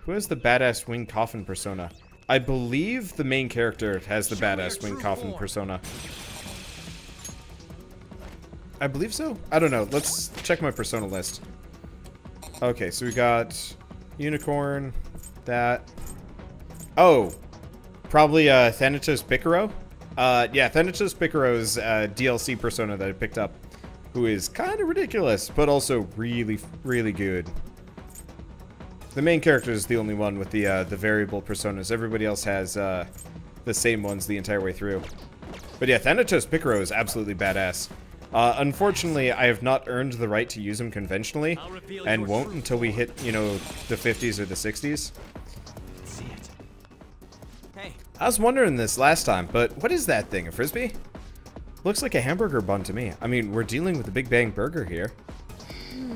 Who has the badass winged coffin persona? I believe the main character has the badass winged coffin persona. I believe so? I don't know. Let's check my persona list. Okay, so we got unicorn, that. Oh, probably Thanatos Picaro? Yeah, Thanatos Picaro's DLC persona that I picked up, who is kind of ridiculous, but also really, really good. The main character is the only one with the variable personas. Everybody else has the same ones the entire way through. But yeah, Thanatos Picaro is absolutely badass. Unfortunately, I have not earned the right to use him conventionally, and won't until we hit, you know, the 50s or the 60s. Hey. I was wondering this last time, but what is that thing, a frisbee? Looks like a hamburger bun to me. I mean, we're dealing with a Big Bang Burger here.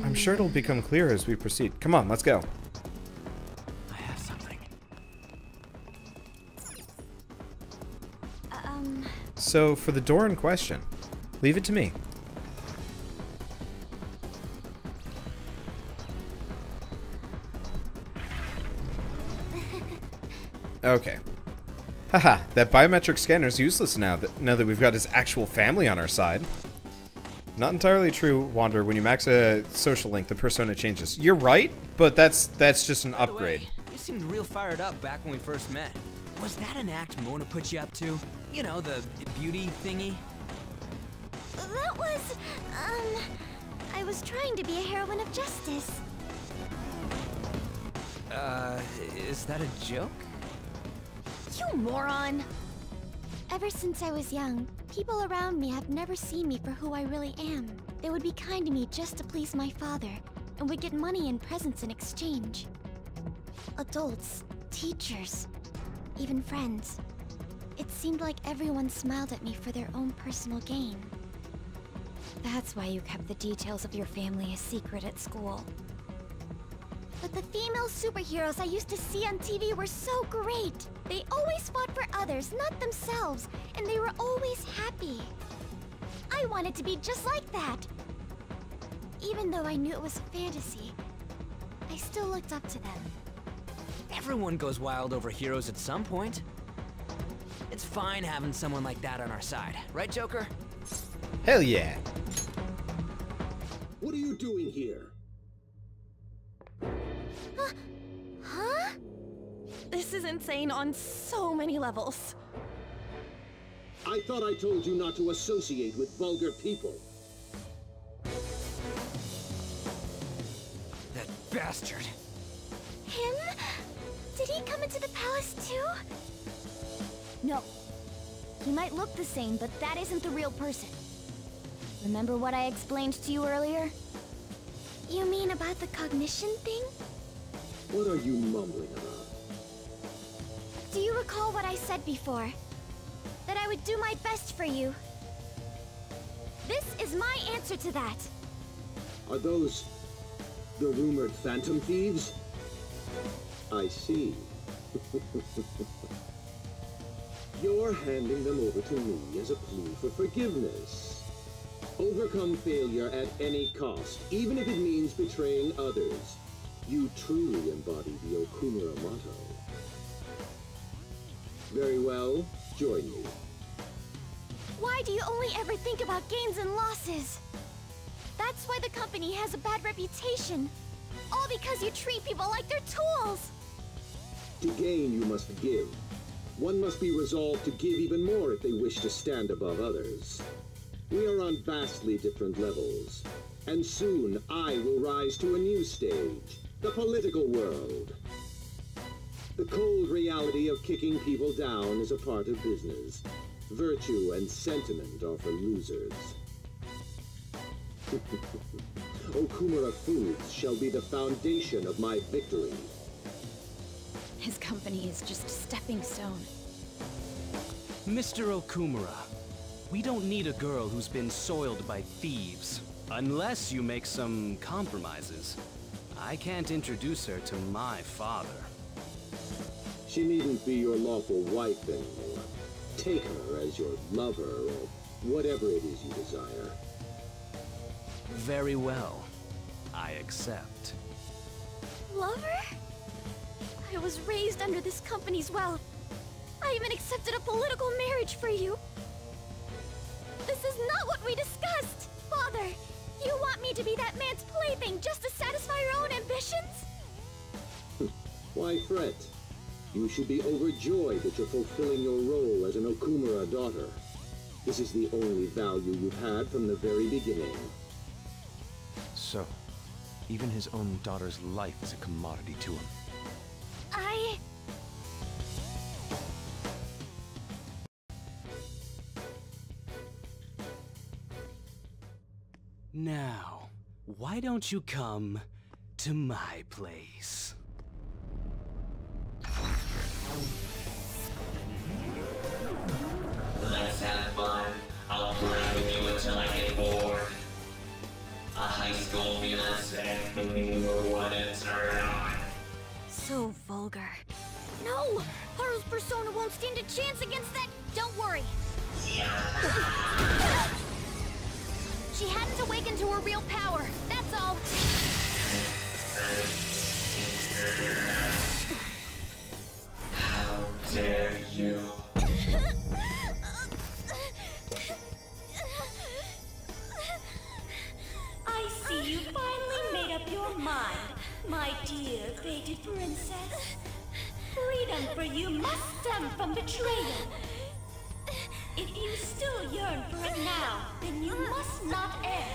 I'm sure it'll become clear as we proceed. Come on, let's go. I have something. So, for the door in question, leave it to me. Okay. Haha, that biometric scanner is useless now that we've got his actual family on our side. Not entirely true, Wander. When you max a social link, the persona changes. You're right, but that's just an upgrade. By the way, you seemed real fired up back when we first met. Was that an act Mona put you up to? You know, the beauty thingy? That was, I was trying to be a heroine of justice. Is that a joke? You moron! Ever since I was young, people around me have never seen me for who I really am. They would be kind to me just to please my father, and would get money and presents in exchange. Adults, teachers, even friends. It seemed like everyone smiled at me for their own personal gain. That's why you kept the details of your family a secret at school. But the female superheroes I used to see on TV were so great. They always fought for others, not themselves, and they were always happy. I wanted to be just like that. Even though I knew it was a fantasy, I still looked up to them. Everyone goes wild over heroes at some point. It's fine having someone like that on our side, right, Joker? Hell yeah. What are you doing here? Huh? This is insane on so many levels. I thought I told you not to associate with vulgar people. That bastard. Him? Did he come into the palace too? No. He might look the same, but that isn't the real person. Remember what I explained to you earlier? You mean about the cognition thing? What are you mumbling about? Do you recall what I said before? That I would do my best for you. This is my answer to that. Are those the rumored phantom thieves? I see. You're handing them over to me as a plea for forgiveness. Overcome failure at any cost, even if it means betraying others. You truly embody the Okumura motto. Very well, join me. Why do you only ever think about gains and losses? That's why the company has a bad reputation. All because you treat people like they're tools! To gain, you must give. One must be resolved to give even more if they wish to stand above others. We are on vastly different levels, and soon I will rise to a new stage, the political world. The cold reality of kicking people down is a part of business. Virtue and sentiment are for losers. Okumura Foods shall be the foundation of my victory. His company is just a stepping stone. Mr. Okumura, we don't need a girl who's been soiled by thieves. Unless you make some compromises. I can't introduce her to my father. She needn't be your lawful wife anymore. Take her as your lover or whatever it is you desire. Very well. I accept. Lover? I was raised under this company's wealth. I even accepted a political marriage for you. This is not what we discussed! Father, you want me to be that man's plaything just to satisfy your own ambitions? Why fret? You should be overjoyed that you're fulfilling your role as an Okumura daughter. This is the only value you've had from the very beginning. So, even his own daughter's life is a commodity to him. Now, why don't you come to my place? Let's have fun. I'll play with you until I get bored. A high school fiancé, what a turn on. So vulgar. No! Haru's persona won't stand a chance against that. Don't worry. She hadn't awakened to her real power. That's all. How dare you? I see you finally made up your mind, my dear fated princess. Freedom for you must stem from betrayal. If you still yearn for it now, then you must not err.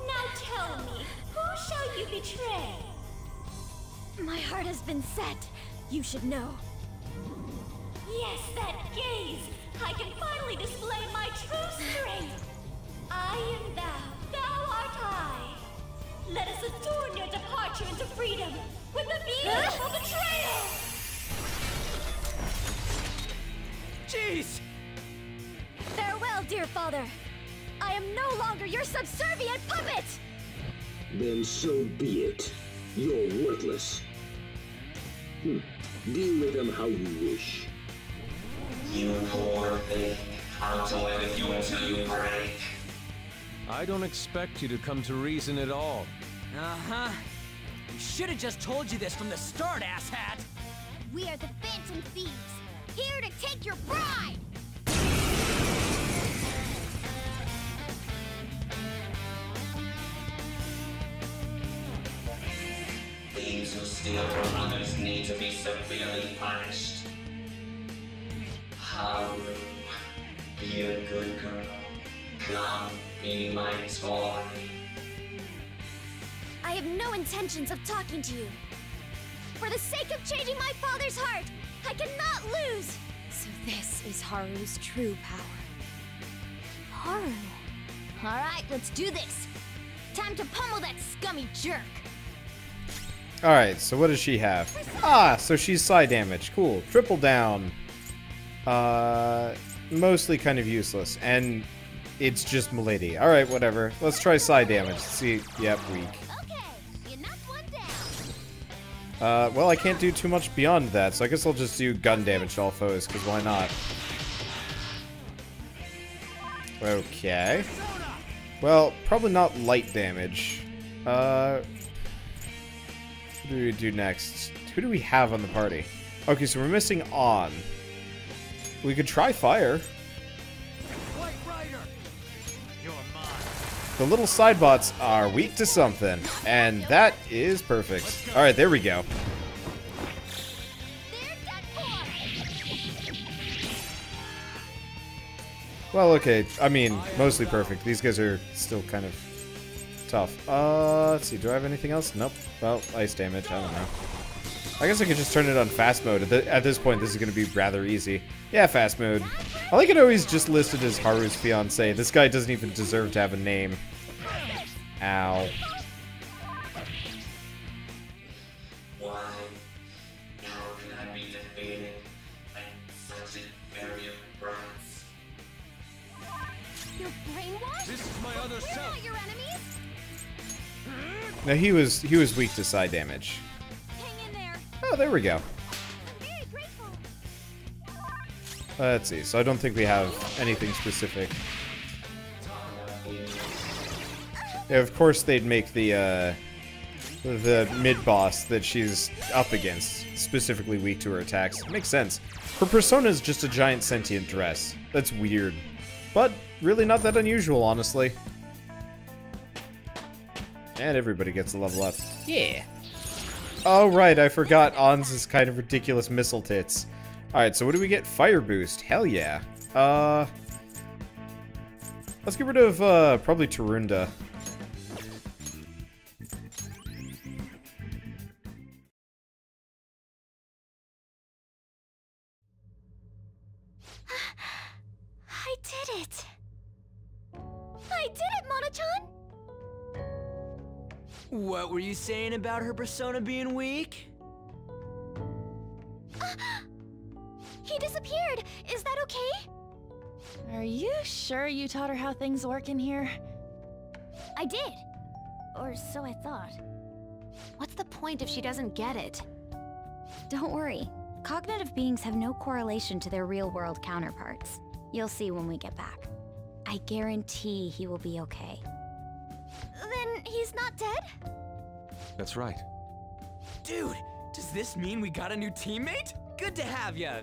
Now tell me, who shall you betray? My heart has been set. You should know. Yes, that gaze! I can finally display my true strength! I am thou, thou art I! Let us adorn your departure into freedom with the beautiful betrayal! Jeez! Farewell, dear father. I am no longer your subservient puppet! Then so be it. You're worthless. Deal with them how you wish. You poor thing. I'll toy with you until you break. I don't expect you to come to reason at all. Uh-huh. We should have just told you this from the start, asshat! We are the Phantom Thieves, here to take your bride! Thieves who steal from others need to be severely punished. Haru, be a good girl. Come, be my toy. I have no intentions of talking to you. For the sake of changing my father's heart, I cannot lose! So this is Haru's true power. Haru. Alright, let's do this. Time to pummel that scummy jerk. Alright, so what does she have? Ah, so she's psi damage. Cool. Triple down. Mostly kind of useless. And it's just Milady. Alright, whatever. Let's try psi damage. See. Yep, weak. Okay, you knocked one down. Well, I can't do too much beyond that, so I guess I'll just do gun damage to all foes, because why not? Okay. Well, probably not light damage. What do we do next? Who do we have on the party? Okay, so we're missing On. We could try fire. White Rider! You're mine. The little side bots are weak to something, and that is perfect. Alright, there we go. There's that boy! Well, okay. I mean, mostly perfect. These guys are still kind of tough. Let's see. Do I have anything else? Nope. Well, ice damage. I don't know. I guess I could just turn it on fast mode. At this point, this is going to be rather easy. Yeah, fast mode. I like it always just listed as Haru's fiance. This guy doesn't even deserve to have a name. Ow. Why? How can I be defeated? I'm such a very brats. You're brainwashed? This is my other We're self. not your enemies! Now, he was weak to side damage. Hang in there. Oh, there we go. I'm very grateful. Let's see. So I don't think we have anything specific. Yeah, of course they'd make the the mid-boss that she's up against, specifically weak to her attacks. Makes sense. Her persona is just a giant sentient dress. That's weird. But really not that unusual, honestly. And everybody gets a level up. Yeah. Oh, right, I forgot Ans's kind of ridiculous missile tits. Alright, so what do we get? Fire boost. Hell yeah. Let's get rid of, probably Tarunda. I did it! I did it, Mona-chan! What were you saying about her persona being weak? He disappeared! Is that okay? Are you sure you taught her how things work in here? I did. Or so I thought. What's the point if she doesn't get it? Don't worry. Cognitive beings have no correlation to their real-world counterparts. You'll see when we get back. I guarantee he will be okay. Then he's not dead? That's right. Dude, does this mean we got a new teammate? Good to have ya.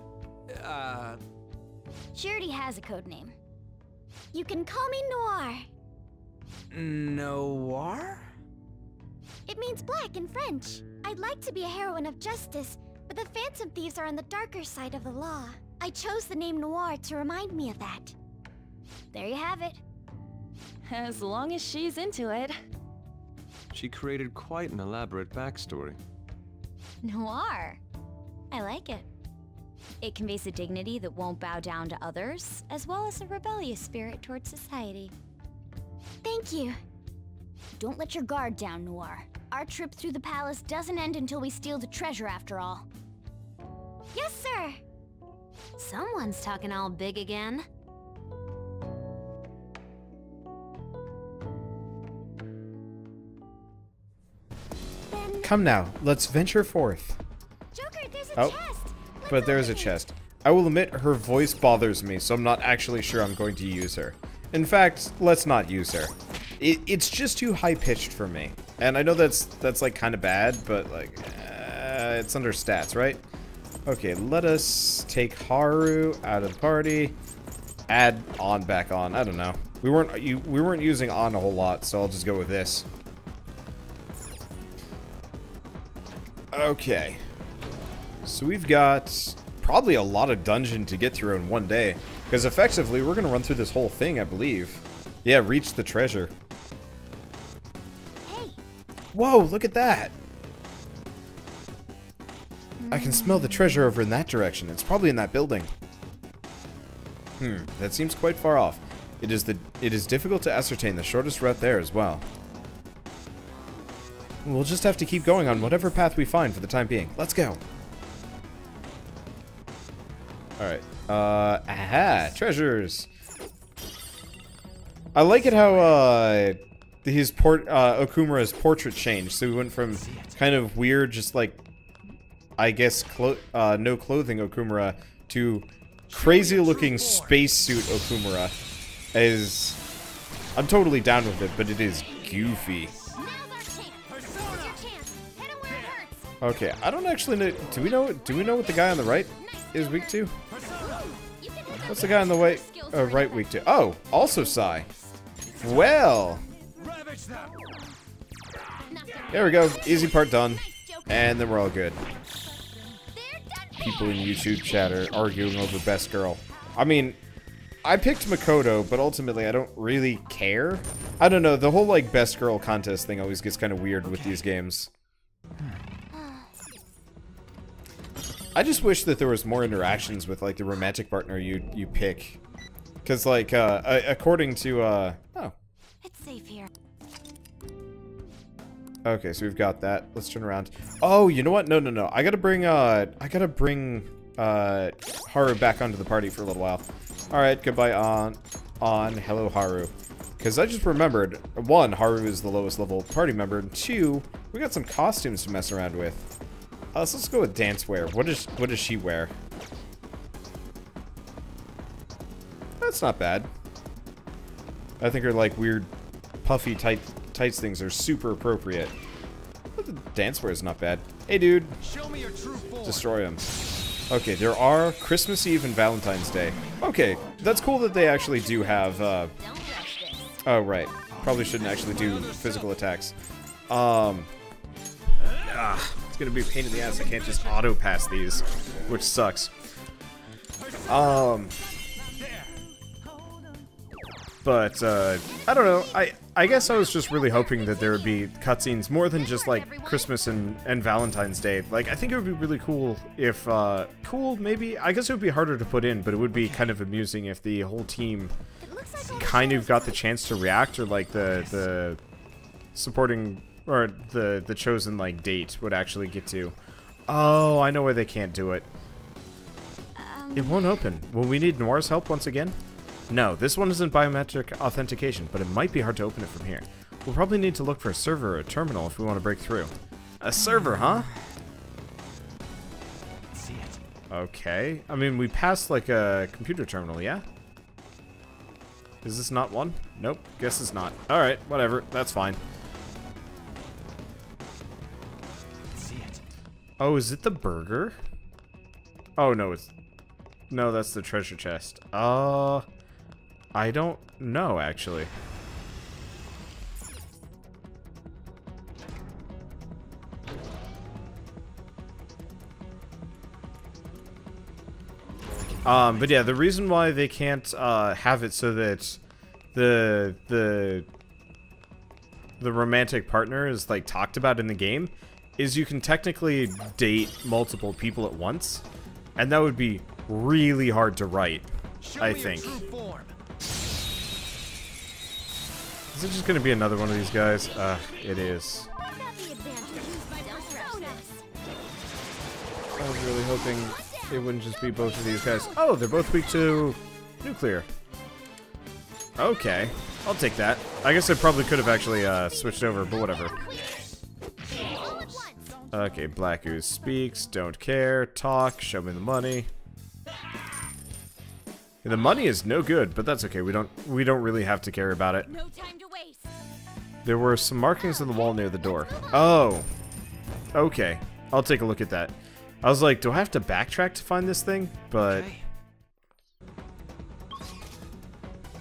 She already has a code name. You can call me Noir. Noir? It means black in French. I'd like to be a heroine of justice, but the Phantom Thieves are on the darker side of the law. I chose the name Noir to remind me of that. There you have it. As long as she's into it. She created quite an elaborate backstory. Noir. I like it. It conveys a dignity that won't bow down to others, as well as a rebellious spirit towards society. Thank you. Don't let your guard down, Noir. Our trip through the palace doesn't end until we steal the treasure after all. Yes, sir! Someone's talking all big again. Come now, let's venture forth. Joker, there's a chest! But there's a chest. I will admit, her voice bothers me, so I'm not actually sure I'm going to use her. In fact, let's not use her. It's just too high-pitched for me. And I know that's like kind of bad, but like, it's under stats, right? Okay, let us take Haru out of the party. Add On back on. I don't know. We weren't using On a whole lot, so I'll just go with this. Okay. So we've got probably a lot of dungeon to get through in one day. Because effectively, we're going to run through this whole thing, I believe. Yeah, reach the treasure. Hey. Whoa, look at that! I can smell the treasure over in that direction. It's probably in that building. That seems quite far off. It is difficult to ascertain the shortest route there as well. We'll just have to keep going on whatever path we find for the time being. Let's go! Alright. Aha! Treasures! I like it how, Okumura's portrait changed. So we went from kind of weird, just like, I guess, no clothing Okumura to crazy-looking spacesuit Okumura. I'm totally down with it, but it is goofy. Okay, I don't actually know. Do we know what the guy on the right is weak to? What's the guy on the right weak to? Oh, also Psy. Well. There we go. Easy part done. And then we're all good. People in YouTube chat are arguing over best girl. I mean, I picked Makoto, but ultimately I don't really care. I don't know, the whole like best girl contest thing always gets kind of weird with these games. I just wish that there was more interactions with like the romantic partner you pick. Cause like according to oh. It's safe here. Okay, so we've got that. Let's turn around. Oh, you know what? No. I gotta bring Haru back onto the party for a little while. Alright, goodbye on. Hello Haru. Because I just remembered, 1, Haru is the lowest level party member, and 2, we got some costumes to mess around with. So let's go with dance wear. What does she wear? That's not bad. I think her like weird puffy tights things are super appropriate. But the dancewear is not bad. Hey, dude. Show me your true form. Destroy him. Okay, there are Christmas Eve and Valentine's Day. Okay, that's cool that they actually do have, oh, right. Probably shouldn't actually do physical attacks. It's gonna be a pain in the ass. I can't just auto-pass these, which sucks. But, I don't know. I guess I was just really hoping that there would be cutscenes more than just, like, Christmas and Valentine's Day. Like, I think it would be really cool if, cool, maybe? I guess it would be harder to put in, but it would be kind of amusing if the whole team kind of got the chance to react, or, like, the supporting, or the chosen, like, date would actually get to. Oh, I know why they can't do it. It won't open. Will we need Noir's help once again? No, this one isn't biometric authentication, but it might be hard to open it from here. We'll probably need to look for a server or a terminal if we want to break through. A server, huh? See it. Okay. I mean, we passed like a computer terminal, yeah? Is this not one? Nope, guess it's not. Alright, whatever, that's fine. See it. Oh, is it the burger? Oh, no, it's... No, that's the treasure chest. I don't know, actually. But yeah, the reason why they can't have it so that the romantic partner is like talked about in the game is you can technically date multiple people at once, and that would be really hard to write, I think. Is it just gonna be another one of these guys? It is. I was really hoping it wouldn't just be both of these guys. Oh, they're both weak to nuclear. Okay, I'll take that. I guess I probably could have actually switched over, but whatever. Okay, Black Ooze speaks, don't care, talk, show me the money. The money is no good, but that's okay. We don't really have to care about it. No time to waste. There were some markings on the wall near the door. Oh. Okay. I'll take a look at that. I was like, do I have to backtrack to find this thing? But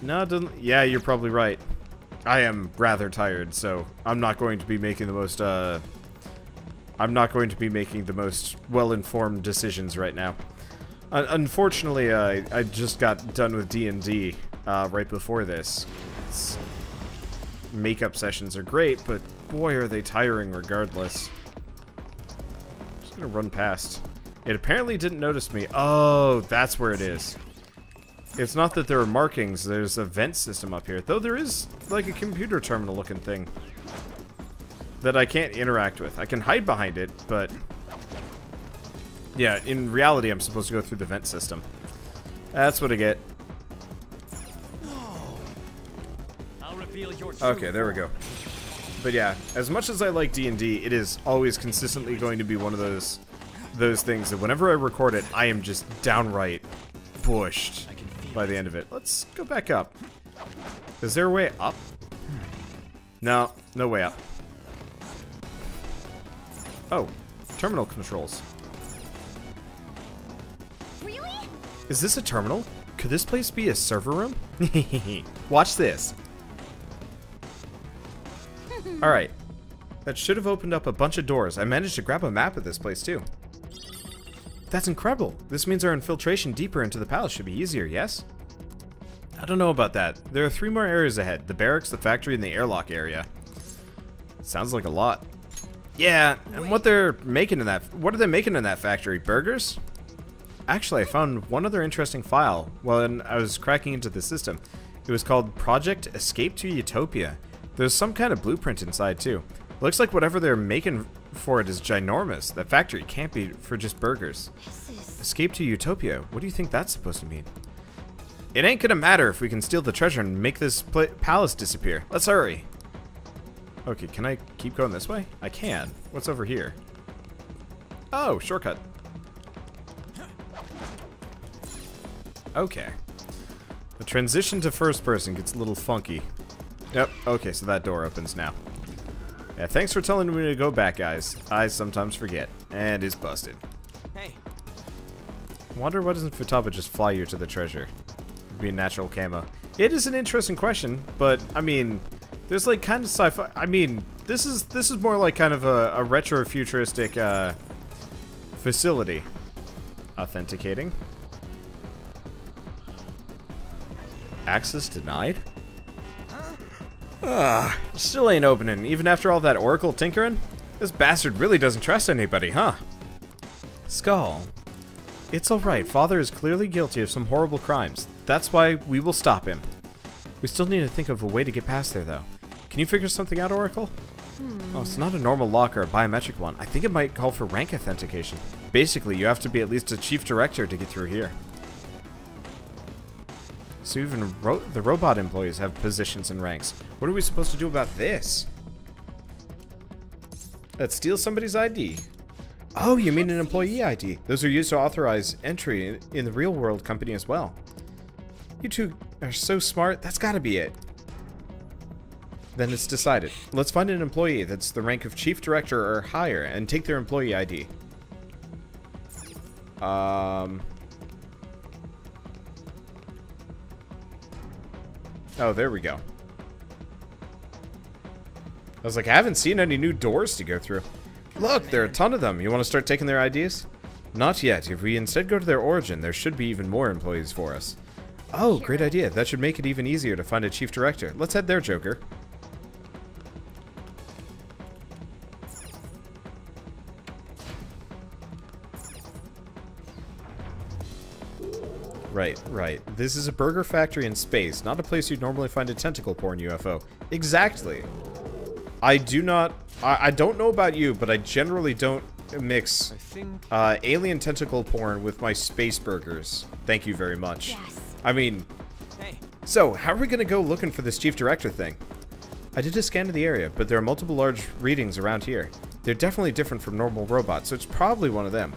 no, it doesn't. Yeah, you're probably right. I am rather tired, so I'm not going to be making the most well-informed decisions right now. Unfortunately, I just got done with D&D right before this. Makeup sessions are great, but boy, are they tiring regardless. Just gonna run past. It apparently didn't notice me. Oh, that's where it is. It's not that there are markings, there's a vent system up here. Though there is, like, a computer terminal looking thing that I can't interact with. I can hide behind it, but... yeah, in reality, I'm supposed to go through the vent system. That's what I get. Okay, there we go. But yeah, as much as I like D&D, it is always consistently going to be one of those things that whenever I record it, I am just downright pushed by the end of it. Let's go back up. Is there a way up? No, no way up. Oh, terminal controls. Really? Is this a terminal? Could this place be a server room? Watch this. Alright. That should have opened up a bunch of doors. I managed to grab a map of this place too. That's incredible. This means our infiltration deeper into the palace should be easier, yes? I don't know about that. There are 3 more areas ahead. The barracks, the factory, and the airlock area. Sounds like a lot. Yeah, and what are they making in that factory? Burgers? Actually, I found one other interesting file when I was cracking into the system. It was called Project Escape to Utopia. There's some kind of blueprint inside too. Looks like whatever they're making for it is ginormous. That factory can't be for just burgers. Escape to Utopia. What do you think that's supposed to mean? It ain't gonna matter if we can steal the treasure and make this palace disappear. Let's hurry. Okay, can I keep going this way? I can. What's over here? Oh, shortcut. Okay. The transition to first person gets a little funky. Yep, okay, so that door opens now. Yeah, thanks for telling me to go back, guys. I sometimes forget. And it's busted. Hey. Wonder why doesn't Futaba just fly you to the treasure? It'd be a natural camo. It is an interesting question, but I mean, there's like kind of sci-fi. I mean, this is more like kind of a retro futuristic facility. Authenticating. Access denied? Still ain't opening, even after all that Oracle tinkering? This bastard really doesn't trust anybody, huh? Skull. It's alright, Father is clearly guilty of some horrible crimes. That's why we will stop him. We still need to think of a way to get past there, though. Can you figure something out, Oracle? Oh, it's not a normal lock or a biometric one. I think it might call for rank authentication. Basically, you have to be at least a chief director to get through here. So even the robot employees have positions and ranks. What are we supposed to do about this? Let's steal somebody's ID. Oh, you mean an employee ID. Those are used to authorize entry in the real world company as well. You two are so smart, that's gotta be it. Then it's decided. Let's find an employee that's the rank of chief director or higher and take their employee ID. Oh, there we go. I was like, I haven't seen any new doors to go through. Look, there are a ton of them. You want to start taking their IDs? Not yet. If we instead go to their origin, there should be even more employees for us. Oh, great idea. That should make it even easier to find a chief director. Let's head there, Joker. Right. This is a burger factory in space, not a place you'd normally find a tentacle porn UFO. Exactly. I don't know about you, but I generally don't mix alien tentacle porn with my space burgers. Thank you very much. Yes. I mean, so how are we gonna go looking for this chief director thing? I did a scan of the area, but there are multiple large readings around here. They're definitely different from normal robots, so it's probably one of them.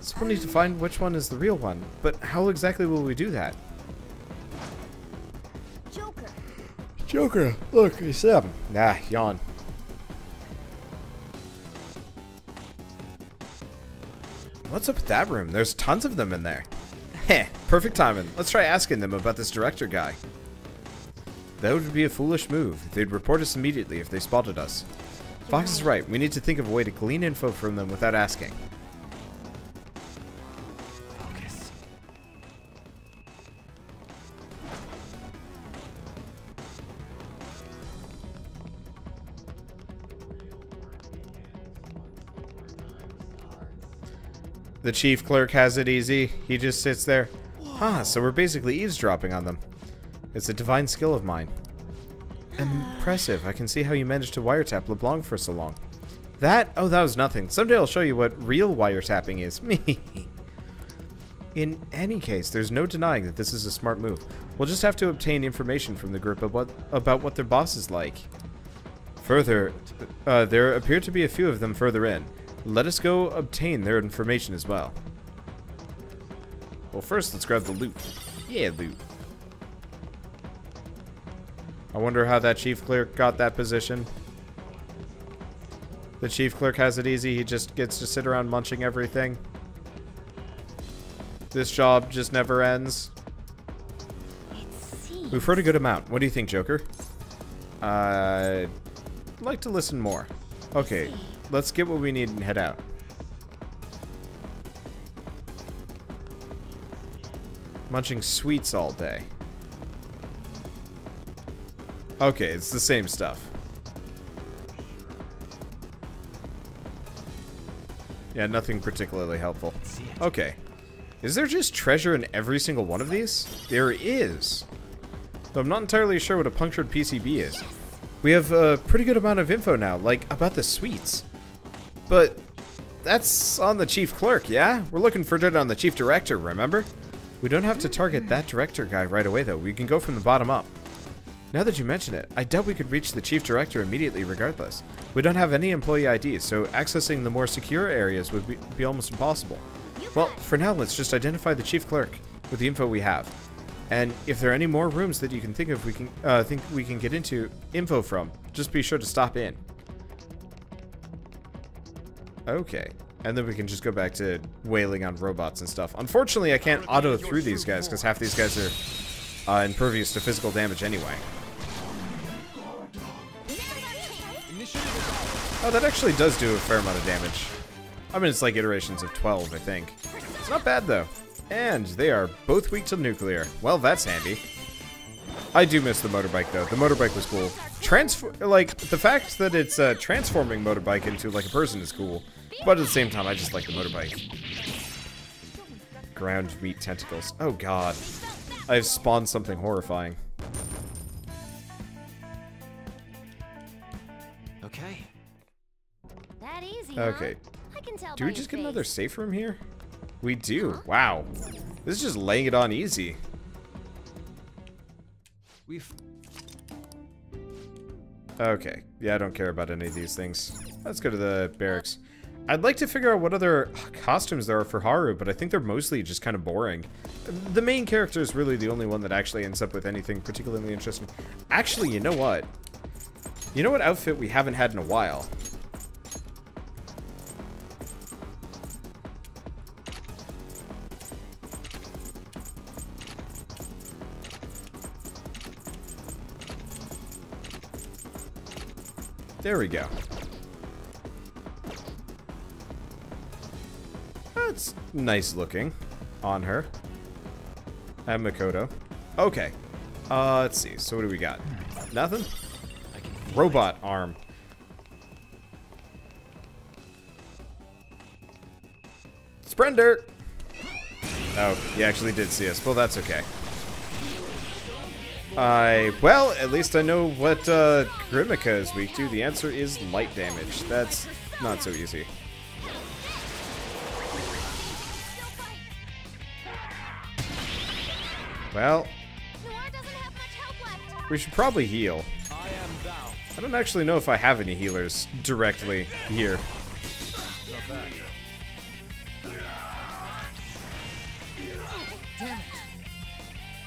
So we'll need to find which one is the real one, but how exactly will we do that? Joker, look, he's up. Nah, yawn. What's up with that room? There's tons of them in there. Heh, perfect timing. Let's try asking them about this director guy. That would be a foolish move. They'd report us immediately if they spotted us. Fox is right. We need to think of a way to glean info from them without asking. The chief clerk has it easy. He just sits there. Ah, so we're basically eavesdropping on them. It's a divine skill of mine. Impressive. I can see how you managed to wiretap LeBlanc for so long. That was nothing. Someday I'll show you what real wiretapping is. Me. In any case, there's no denying that this is a smart move. We'll just have to obtain information from the group about what their boss is like. Further, there appear to be a few of them further in. Let us go obtain their information as well. Well, first, let's grab the loot. Yeah, loot. I wonder how that chief clerk got that position. The chief clerk has it easy. He just gets to sit around munching everything. This job just never ends. We've heard a good amount. What do you think, Joker? I'd like to listen more. Okay. Let's get what we need and head out. Munching sweets all day. Okay, it's the same stuff. Yeah, nothing particularly helpful. Okay. Is there just treasure in every single one of these? There is. Though I'm not entirely sure what a punctured PCB is. We have a pretty good amount of info now, like about the sweets. But that's on the chief clerk, yeah? We're looking for dirt on the chief director, remember? We don't have to target that director guy right away, though. We can go from the bottom up. Now that you mention it, I doubt we could reach the chief director immediately regardless. We don't have any employee IDs, so accessing the more secure areas would be almost impossible. Well, for now, let's just identify the chief clerk with the info we have. And if there are any more rooms that you can think of we can get into info from, just be sure to stop in. Okay. And then we can just go back to wailing on robots and stuff. Unfortunately, I can't auto through these guys, because half these guys are impervious to physical damage anyway. Oh, that actually does do a fair amount of damage. I mean, it's like iterations of 12, I think. It's not bad, though. And they are both weak to nuclear. Well, that's handy. I do miss the motorbike, though. The motorbike was cool. Like, the fact that it's transforming motorbike into, like, a person is cool. But at the same time, I just like the motorbike. Ground wheat tentacles. Oh, God. I've spawned something horrifying. Okay. That easy, Okay. huh? I can tell Do by we just your get another face. safe room here? We do. Wow. This is just laying it on easy. Okay. Yeah, I don't care about any of these things. Let's go to the barracks. I'd like to figure out what other costumes there are for Haru, but I think they're mostly just kind of boring. The main character is really the only one that actually ends up with anything particularly interesting. Actually, you know what? You know what outfit we haven't had in a while? There we go. That's nice looking on her. And Makoto. Okay. Let's see. So what do we got? Nothing? Robot arm. Sprender! Oh, he actually did see us. Well, that's okay. Well, at least I know what Grimmica is weak to. The answer is light damage. That's not so easy. Well, we should probably heal. I don't actually know if I have any healers directly here.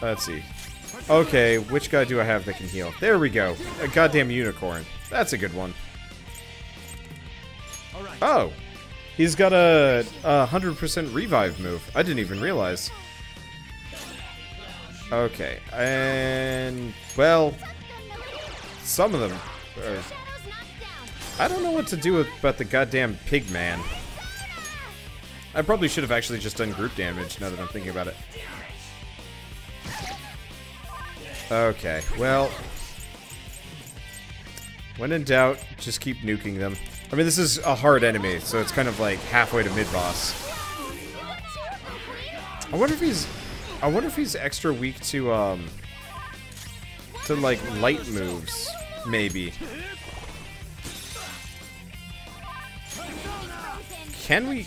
Let's see. Okay, which guy do I have that can heal? There we go. A goddamn unicorn. That's a good one. Oh! He's got a 100% revive move. I didn't even realize. Okay, and... well... some of them are... I don't know what to do about the goddamn pig man. I probably should have actually just done group damage, now that I'm thinking about it. Okay, well... when in doubt, just keep nuking them. I mean, this is a hard enemy, so it's kind of like halfway to mid-boss. I wonder if he's extra weak to like light moves, maybe. Can we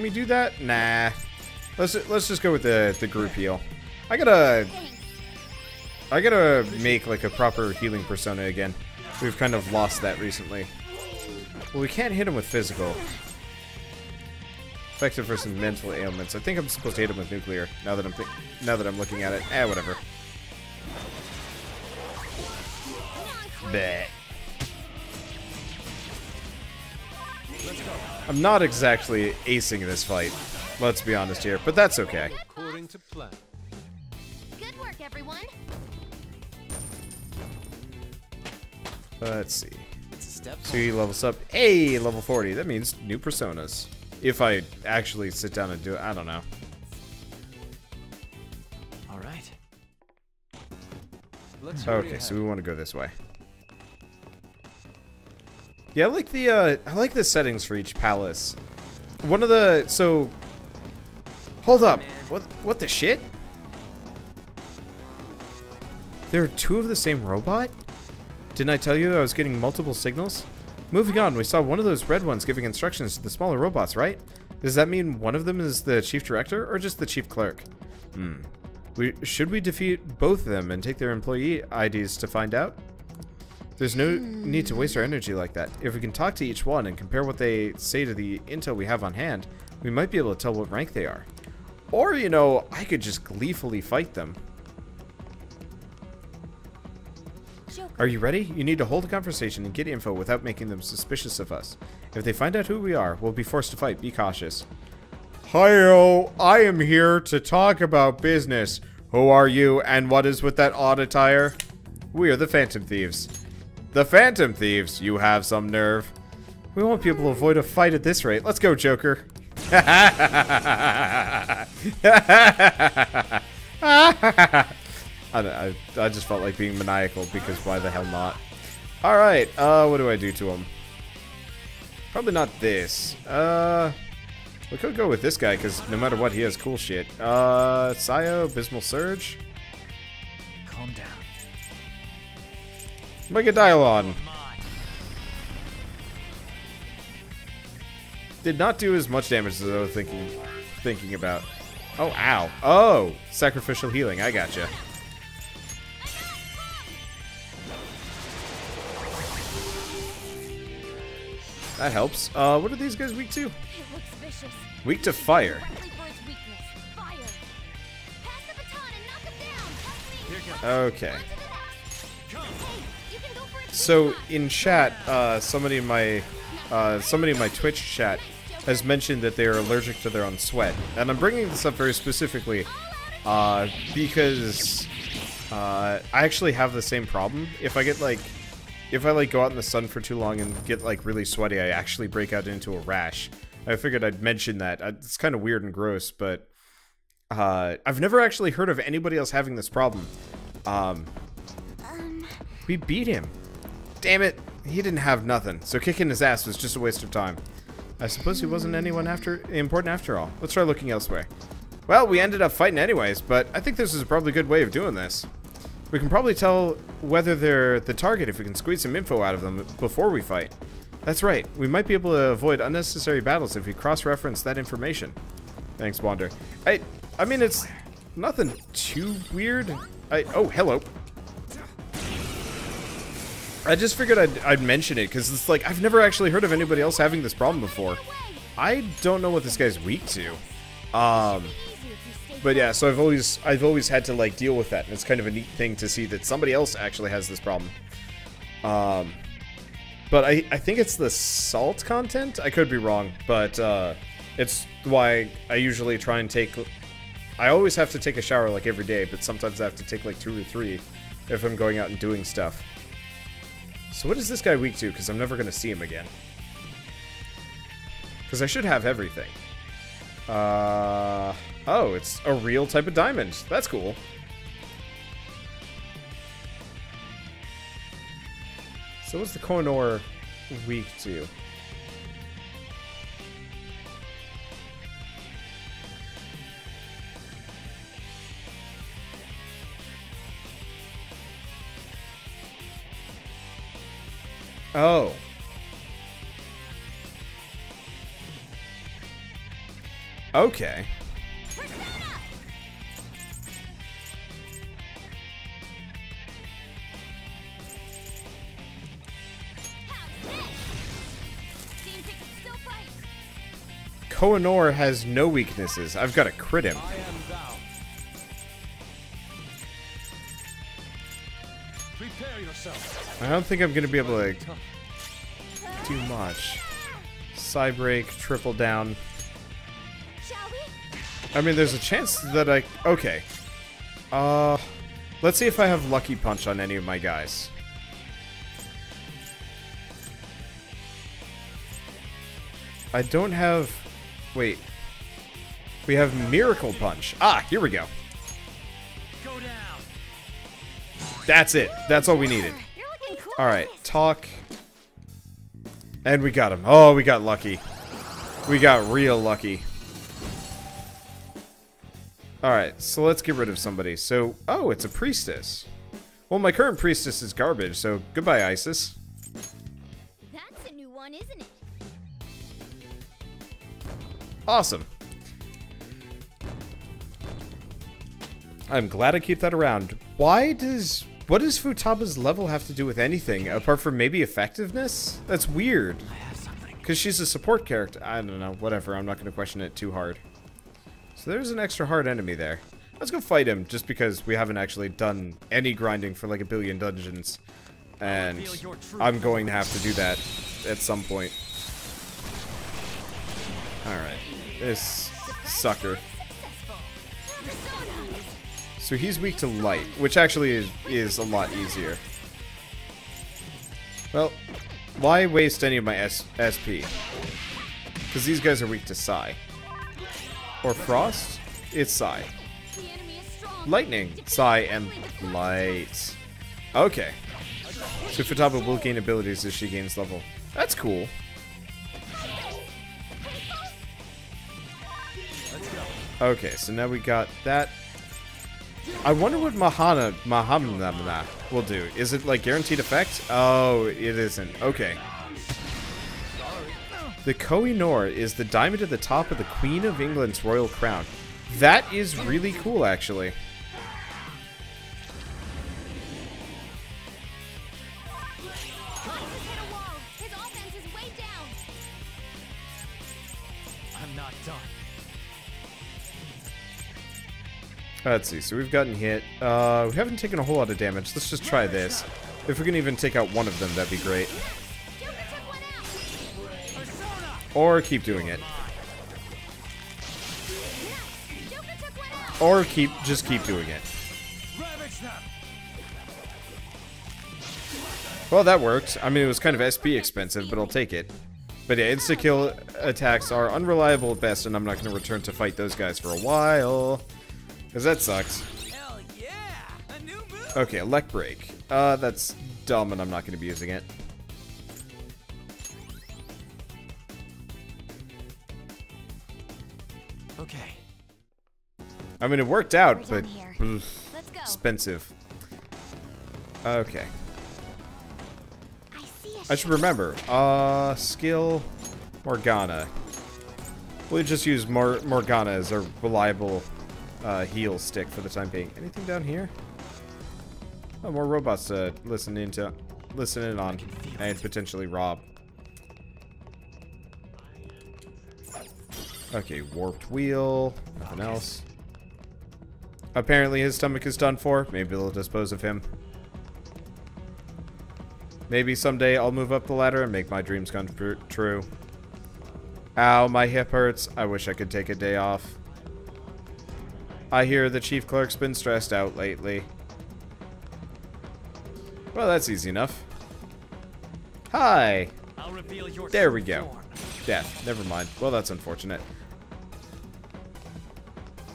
do that? Nah. Let's just go with the group heal. I gotta make like a proper healing persona again. We've kind of lost that recently. Well, we can't hit him with physical. Effective for some mental ailments. I think I'm supposed to hit him with nuclear. Now that I'm looking at it. Whatever. Bleh. I'm not exactly acing this fight. Let's be honest here, but that's okay. According to plan. Good work, everyone. Let's see. So he levels up. Hey, level 40. That means new personas. If I actually sit down and do it, I don't know. All right. Okay, so we want to go this way. Yeah, I like the settings for each palace. One of the hold up. What the shit? There are two of the same robot? Didn't I tell you I was getting multiple signals? Moving on, we saw one of those red ones giving instructions to the smaller robots, right? Does that mean one of them is the chief director or just the chief clerk? Should we defeat both of them and take their employee IDs to find out? There's no need to waste our energy like that. If we can talk to each one and compare what they say to the intel we have on hand, we might be able to tell what rank they are. Or, you know, I could just gleefully fight them. Are you ready? You need to hold a conversation and get info without making them suspicious of us. If they find out who we are, we'll be forced to fight. Be cautious. Hi-yo, I am here to talk about business. Who are you, and what is with that odd attire? We are the Phantom Thieves. The Phantom Thieves? You have some nerve. We won't be able to avoid a fight at this rate. Let's go, Joker. I just felt like being maniacal, because why the hell not? Alright, what do I do to him? Probably not this. We could go with this guy, because no matter what, he has cool shit. Sayo, Abysmal Surge. Calm down. Mega Dialon. Did not do as much damage as I was thinking about. Oh, ow. Oh, sacrificial healing. I gotcha. That helps. What are these guys weak to? Weak to fire. Okay. So in chat, somebody in my Twitch chat has mentioned that they are allergic to their own sweat, and I'm bringing this up very specifically because I actually have the same problem. If I go out in the sun for too long and get like really sweaty, I actually break out into a rash. I figured I'd mention that. It's kind of weird and gross, but I've never actually heard of anybody else having this problem. We beat him. Damn it, he didn't have nothing, so kicking his ass was just a waste of time. I suppose he wasn't anyone important after all. Let's try looking elsewhere. Well, we ended up fighting anyways, but I think this is probably a good way of doing this. We can probably tell whether they're the target if we can squeeze some info out of them before we fight. That's right, we might be able to avoid unnecessary battles if we cross-reference that information. Thanks, Wander. I mean, it's nothing too weird. Oh, hello. I just figured I'd mention it, because it's like, I've never actually heard of anybody else having this problem before. I don't know what this guy's weak to. But yeah, so I've always had to, like, deal with that, and it's kind of a neat thing to see that somebody else actually has this problem. But I think it's the salt content? I could be wrong, but it's why I usually try and take... I always have to take a shower, like, every day, but sometimes I have to take, like, 2 or 3 if I'm going out and doing stuff. So what is this guy weak to? Because I'm never going to see him again. Because I should have everything. Oh, it's a real type of diamond. That's cool. So what's the Koinor weak to? Oh. Okay. Koinor has no weaknesses. I've got to crit him. I don't think I'm going to be able to do much. Side break, triple down. I mean, there's a chance that I... Okay. Let's see if I have Lucky Punch on any of my guys. I don't have... Wait. We have Miracle Punch. Ah, here we go. That's it. That's all we needed. Alright, talk. And we got him. Oh, we got lucky. We got real lucky. Alright, so let's get rid of somebody. So, oh, it's a priestess. Well, my current priestess is garbage, so goodbye, Isis. That's a new one, isn't it? Awesome. I'm glad I keep that around. What does Futaba's level have to do with anything, apart from maybe effectiveness? That's weird. Because she's a support character. I don't know, whatever, I'm not going to question it too hard. So there's an extra hard enemy there. Let's go fight him, just because we haven't actually done any grinding for like a billion dungeons. and I'm going to have to do that at some point. Alright. This sucker. So he's weak to light, which actually is a lot easier. Well, why waste any of my SP? Because these guys are weak to Psi. Or Frost? It's Psi. Lightning, Psi, and Light. Okay. So Futaba will gain abilities as she gains level. That's cool. Okay, so now we got that. I wonder what Mahana will do. Is it like guaranteed effect? Oh, it isn't. Okay. The Koh-i-Noor is the diamond at the top of the Queen of England's royal crown. That is really cool, actually. I'm not done. Let's see, so we've gotten hit. We haven't taken a whole lot of damage. Let's just try this. If we can even take out one of them, that'd be great. Or keep doing it. Or just keep doing it. Well, that worked. I mean, it was kind of SP expensive, but I'll take it. But yeah, insta-kill attacks are unreliable at best, and I'm not going to return to fight those guys for a while. Because that sucks. Hell yeah! A new move. Okay, elect break. That's dumb, and I'm not going to be using it. Okay. I mean, it worked out, but Let's go. expensive. Okay. I should remember. Skill Morgana. We'll just use Morgana as a reliable heal stick for the time being. Anything down here? Oh, more robots to listen in on and potentially rob. Okay, warped wheel. Nothing else. Apparently his stomach is done for. Maybe they'll dispose of him. Maybe someday I'll move up the ladder and make my dreams come true. Ow, my hip hurts. I wish I could take a day off. I hear the chief clerk's been stressed out lately. Well, that's easy enough. Hi! I'll reveal your There we true go. form. Death. Never mind. Well, that's unfortunate.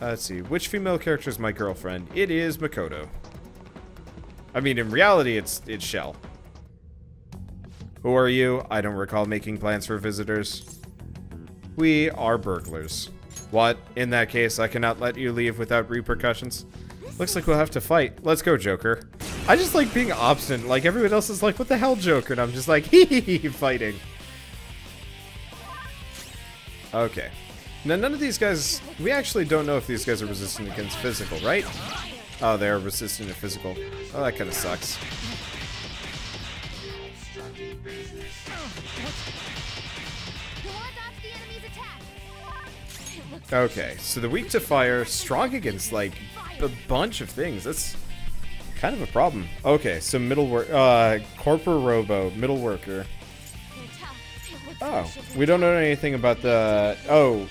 Let's see. Which female character is my girlfriend? It is Makoto. I mean, in reality, it's Shell. Who are you? I don't recall making plans for visitors. We are burglars. What? In that case, I cannot let you leave without repercussions. Looks like we'll have to fight. Let's go, Joker. I just like being obstinate. Like, everyone else is like, what the hell, Joker? And I'm just like, hee hee hee, fighting. Okay. Now, none of these guys... We actually don't know if these guys are resistant against physical, right? Oh, they're resistant to physical. Oh, that kind of sucks. Okay, so they're weak to fire, strong against, like, a bunch of things. That's kind of a problem. Okay, so Corporate Robo, middle worker. Oh, we don't know anything about the... Oh,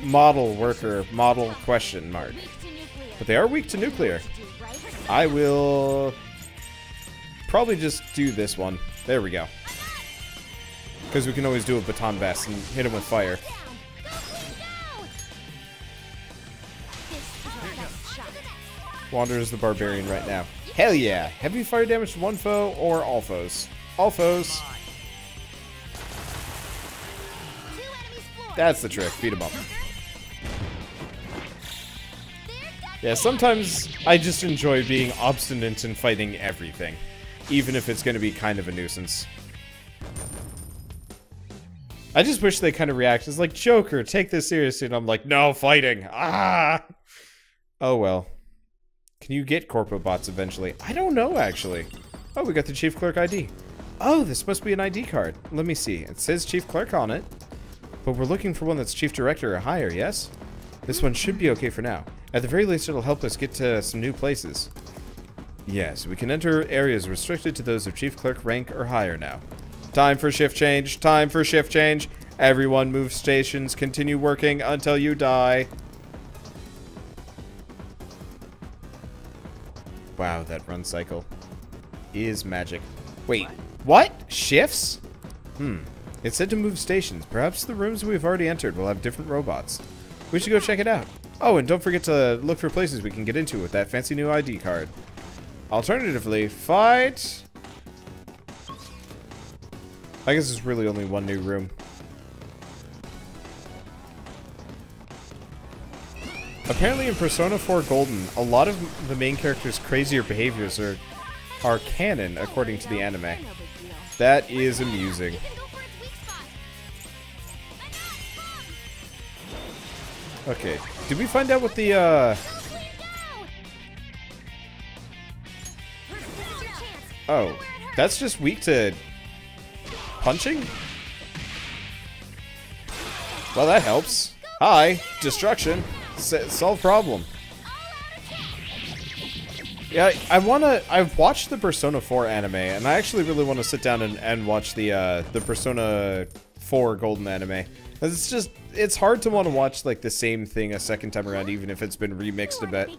model worker, model question mark. But they are weak to nuclear. I will probably just do this one. There we go. Because we can always do a baton vest and hit him with fire. Wander is the barbarian right now. Hell yeah! Heavy fire damage to one foe or all foes? All foes. That's the trick. Beat him up. Yeah, sometimes I just enjoy being obstinate and fighting everything. Even if it's going to be kind of a nuisance. I just wish they kind of react. It's like, Joker, take this seriously. And I'm like, no, fighting. Ah! Oh, well. Can you get corporate bots eventually? I don't know, actually. Oh, we got the Chief Clerk ID. Oh, this must be an ID card. Let me see. It says Chief Clerk on it. But we're looking for one that's Chief Director or higher, yes? This one should be okay for now. At the very least, it'll help us get to some new places. Yes, we can enter areas restricted to those of chief clerk rank or higher now. Time for shift change. Time for shift change. Everyone move stations. Continue working until you die. Wow, that run cycle is magic. Wait, what? Shifts? It said to move stations. Perhaps the rooms we've already entered will have different robots. We should go check it out. Oh, and don't forget to look for places we can get into with that fancy new ID card. Alternatively, fight... I guess there's really only one new room. Apparently in Persona 4 Golden, a lot of the main character's crazier behaviors are canon according to the anime. That is amusing. Okay, did we find out what the, Oh, that's just weak to punching? Well, that helps. Hi, destruction. Solve problem. Yeah, I've watched the Persona 4 anime, and I actually really want to sit down and watch the Persona 4 Golden anime. It's hard to want to watch, like, the same thing a second time around, even if it's been remixed a bit.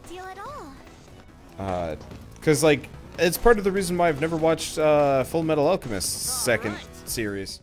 Because, like, it's part of the reason why I've never watched Full Metal Alchemist's second series.